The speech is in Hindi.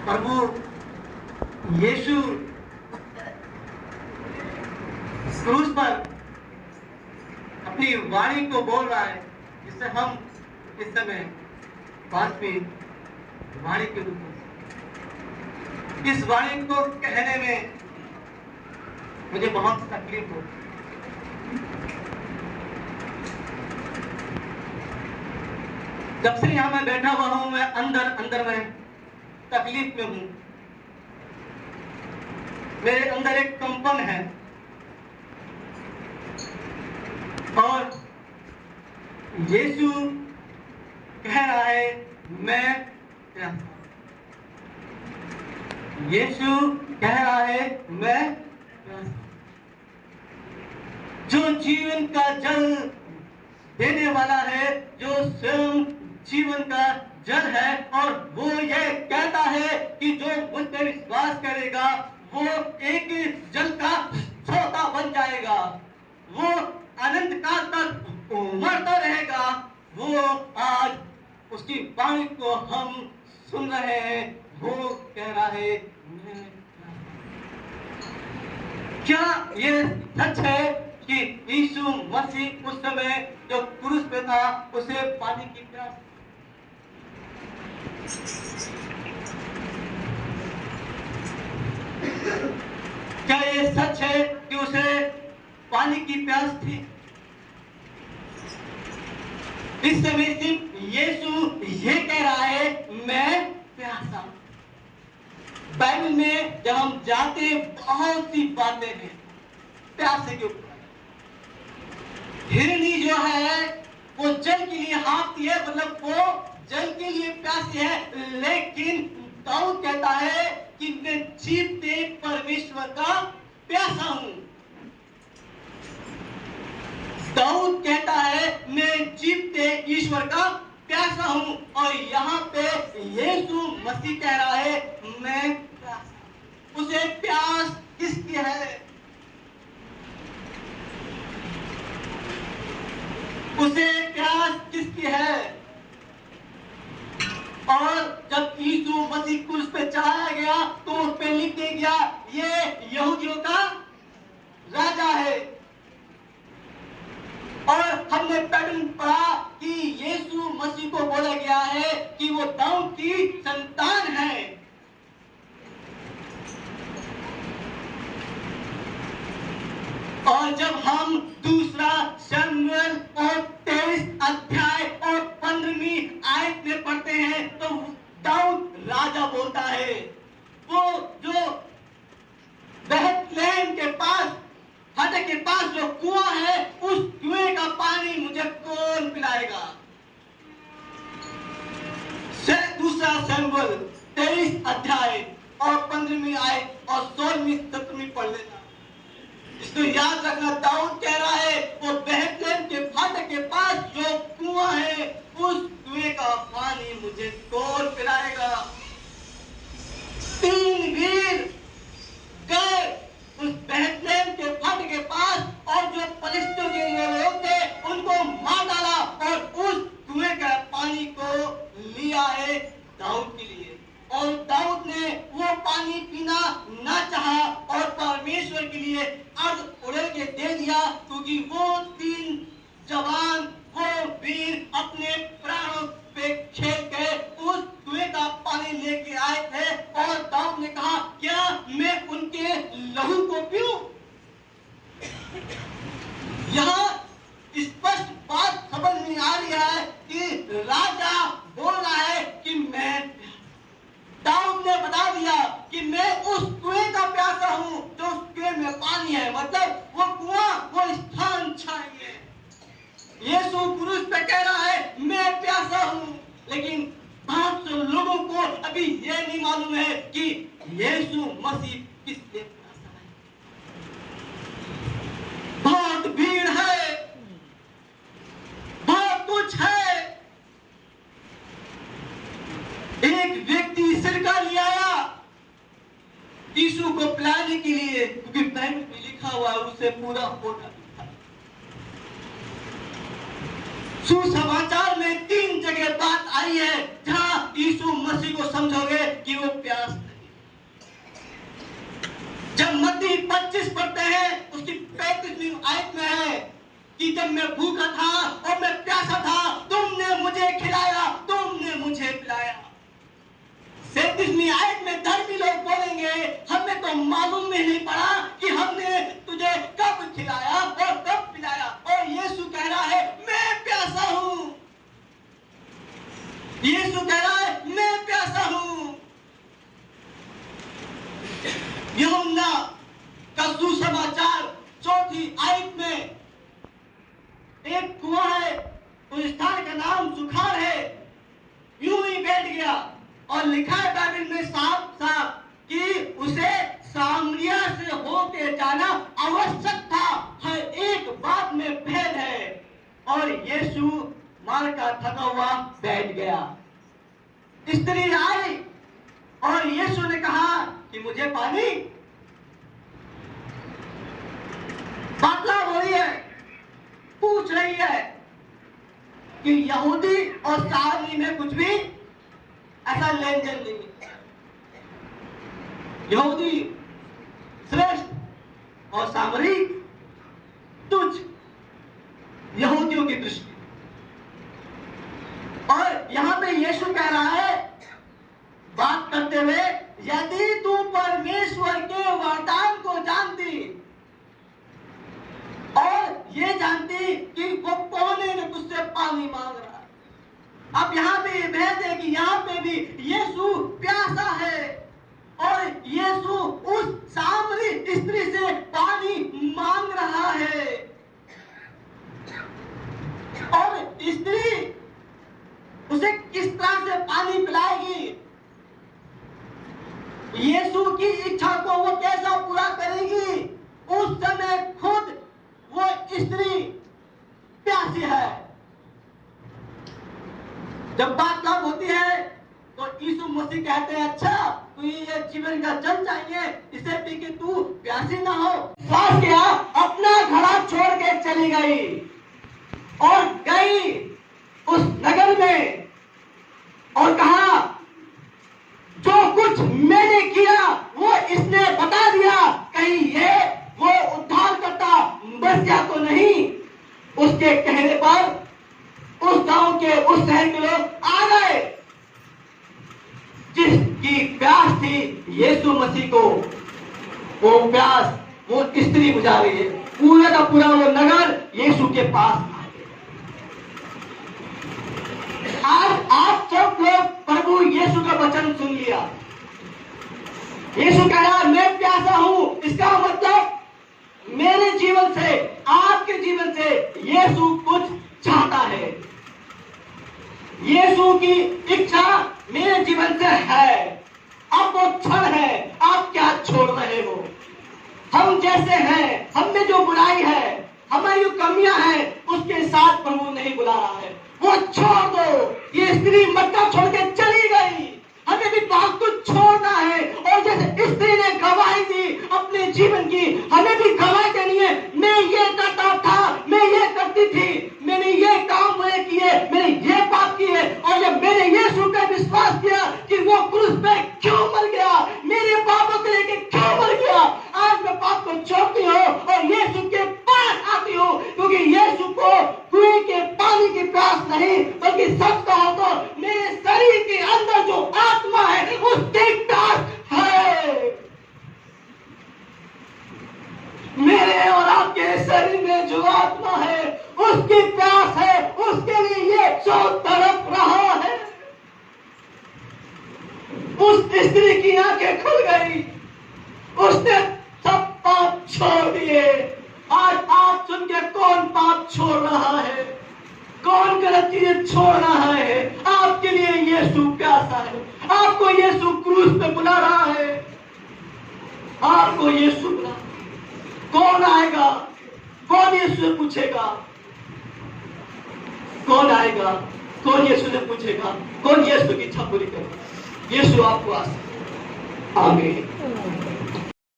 प्रभु यीशु क्रूस पर अपनी वाणी को बोल रहा है, जिससे हम इस समय 5वीं वाणी के रूप में, इस वाणी को कहने में मुझे बहुत तकलीफ हो। जब से यहां मैं बैठा हुआ हूं, मैं अंदर में तकलीफ में हूं। मेरे अंदर एक कंपन है और यीशु कह रहा है मैं प्यासा। यीशु कह रहा है मैं प्यासा। जो जीवन का जल देने वाला है, जो स्वयं जीवन का जल है, और वो ये कहता है कि जो मुझ पर विश्वास करेगा वो एक जल का सोता बन जाएगा, वो अनंत काल तक उमड़ता रहेगा। वो आज उसकी वाणी को हम सुन रहे हैं। वो कह रहा है क्या ये सच है कि यीशु मसीह उस समय जो क्रूस पे था उसे पानी की प्यास? क्या ये सच है कि उसे पानी की प्यास थी? इस समय सिर्फ यीशु ये कह रहा है मैं प्यासा। बाइबल में जब हम जाते बहुत सी बातें हैं प्यासे के ऊपर। हिरनी जो है वो जल के लिए हाँफती है, मतलब वो जल के लिए प्यासी है, लेकिन दाऊद कहता है कि मैं जीवते परमेश्वर का प्यासा हूं। दाऊद कहता है मैं जीवते ईश्वर का प्यासा हूं, और यहाँ पे यीशु मसीह कह रहा है मैं प्यासा। उसे प्यास किसकी है? उसे प्यास किसकी है? और जब यीशु मसीह क्रूस पे चढ़ाया गया तो उस पे लिख दिया गया ये यहूदियों का राजा है। और हमने पैटर्न पढ़ा कि यीशु मसीह को बोला गया है कि वो दाऊद की संतान है। और जब हम दूसरा शमूएल और 23 अध्याय और 15वीं आयत में पढ़ते हैं तो दाऊद राजा बोलता है, वो जो बेथलेहम के पास फाटक के पास जो कुआं है, उस कुएं का पानी मुझे कौन पिलाएगा? दूसरा शमूएल 23 अध्याय और 15वीं आयत और 16वीं 17वीं पढ़ लेना। इसको याद रखना, दाऊद कह रहा है वो बेथलेहम के फाटक के पास जो कुआं है, उस कुएं का पानी मुझे कौन पिलाएगा? 3 वीर गए उस बेथलेहम के फाटक के पास, और जो फलिश्तियों के लोग थे उनको मार डाला, और उस कुएं का पानी को लिया है दाऊद के लिए। और दाऊद ने वो पानी पीना ना चाहा और परमेश्वर के लिए अर्ध उड़ेल के दे दिया, क्योंकि वो 3 जवान, वो वीर अपने प्राणों पे खेल के उस कुएं का पानी लेके आए थे। और दाऊद ने कहा क्या मैं उनके लहू को पीऊं? यहाँ स्पष्ट बात समझ में आ रही है कि राजा बोल रहा है कि मैं, दाऊद ने बता दिया कि मैं उस कुएं का प्यासा हूं जो उस कुएं में पानी है, मतलब वो कुआं, वो स्थान चाहिए। यीशु क्रूस पे कह रहा है मैं प्यासा हूं, लेकिन बहुत से लोगों को अभी ये नहीं मालूम है कि यीशु मसीह किस लिए प्यासा है। बहुत भीड़ है, बहुत कुछ है। एक व्यक्ति सिरका ले आया यीशु को पिलाने के लिए, क्योंकि बाइबल में लिखा हुआ है उसे पूरा होना था। सुसमाचार में 3 जगह बात आई है जहां यीशु मसीह को समझोगे कि वो प्यास नहीं। जब मत्ती 25 पढ़ते हैं उसकी 35वीं आयत में है कि जब मैं भूखा था और मैं प्यासा था, तुमने मुझे खिलाया, तुमने मुझे पिलाया। 37वीं आयत में धर्मी लोग बोलेंगे, हमें तो मालूम ही नहीं पड़ा कि हमने तुझे कब खिलाया और कब पिलाया। और यीशु कह रहा है मैं प्यासा हूं। यीशु कह रहा है मैं प्यासा हूं। यूहन्ना का सुसमाचार 4वीं आयत में एक कुआं है, उस स्थान का नाम सुखार है, यूं ही बैठ गया। और लिखा है बाइबल में साफ साफ कि उसे सामरिया से होके जाना आवश्यक था। हर एक बात में भेद है। और यीशु मार का थका हुआ बैठ गया। स्त्री आई और यीशु ने कहा कि मुझे पानी। बातला हो रही है, पूछ रही है कि यहूदी और सामरी में कुछ भी ऐसा लेन देन नहीं है। यहूदी श्रेष्ठ और सामरी तुच्छ, यहूदियों की दृष्टि। और यहां पे यीशु कह रहा है बात करते हुए, यदि तू परमेश्वर के वरदान को जानती और ये जानती कि वो कौन है जो तुझसे पानी मांग रहा है। अब यहाँ पे ये भेद है कि यहाँ पे भी यीशु प्यासा है और यीशु उस सामरी स्त्री से पानी मांग रहा है। और स्त्री उसे किस तरह से पानी पिलाएगी, यीशु की इच्छा को वो कैसा पूरा करेगी, उस समय खुद वो स्त्री प्यासी है। जब बात लाभ होती है तो यीशु मसीह कहते हैं, अच्छा तुझे ये जीवन का जल चाहिए, इसे पी के तू प्यासी ना हो। विश्वास किया, अपना घड़ा छोड़ के चली गई और गई उस नगर में और कहा जो कुछ मैंने किया वो इसने बता दिया, कहीं ये वो उद्धार करता बस गया तो नहीं। उसके कहने पर उस गांव के उस शहर के लोग आ गए। जिसकी प्यास थी यीशु मसीह को, वो प्यास वो स्त्री बुझा रही है। पूरा का पूरा वो नगर यीशु के पास आ गया। आज आप सब लोग प्रभु यीशु का वचन सुन लिया। यीशु कह रहा मैं प्यासा हूं, इसका मतलब मेरे जीवन से, आपके जीवन से यीशु कुछ चाहता है। यीशु की इच्छा मेरे जीवन से है। अब वो क्षण है, आप क्या छोड़ रहे हो। हम जैसे हैं, हम में जो बुराई है, हमारी जो कमियां हैं, उसके साथ प्रभु नहीं बुला रहा है। वो छोड़ दो। ये स्त्री मक्का छोड़ के चली गई, हमें भी बहुत कुछ छोड़ना है। और जैसे स्त्री ने गवाही दी अपने जीवन की, हमें भी गवाही देनी है। मैं ये करता था, मैं ये करती थी, मैंने ये काम बुरे किए, मैंने ये पाप किए, और जब मैंने यीशु पे विश्वास किया कि वो क्रूस पे क्यों मर गया, मेरे पापों के लेके क्यों मर गया, आज मैं पाप को छोड़ती हूँ और यीशु के पास आती हूँ। क्योंकि यीशु को कुएं के पानी की प्यास नहीं, बल्कि सच कहो तो मेरे शरीर के अंदर जो आत्मा है उसकी प्यास है। मेरे और आपके शरीर में जो आत्मा है उसकी प्यास है। उसके लिए ये जो तड़प रहा है। उस स्त्री की आंखें खुल गई, उसने सब पाप छोड़ दिए। आज आप सुन के कौन पाप छोड़ रहा है, कौन गलत चीजें छोड़ रहा है। आपके लिए यीशु प्यासा है, आपको यीशु क्रूस पे बुला रहा है, आपको यीशु बुला। कौन आएगा, कौन यीशु से पूछेगा, कौन आएगा, कौन यीशु से पूछेगा, कौन यीशु की इच्छा पूरी करेगा। यीशु आपको आमीन।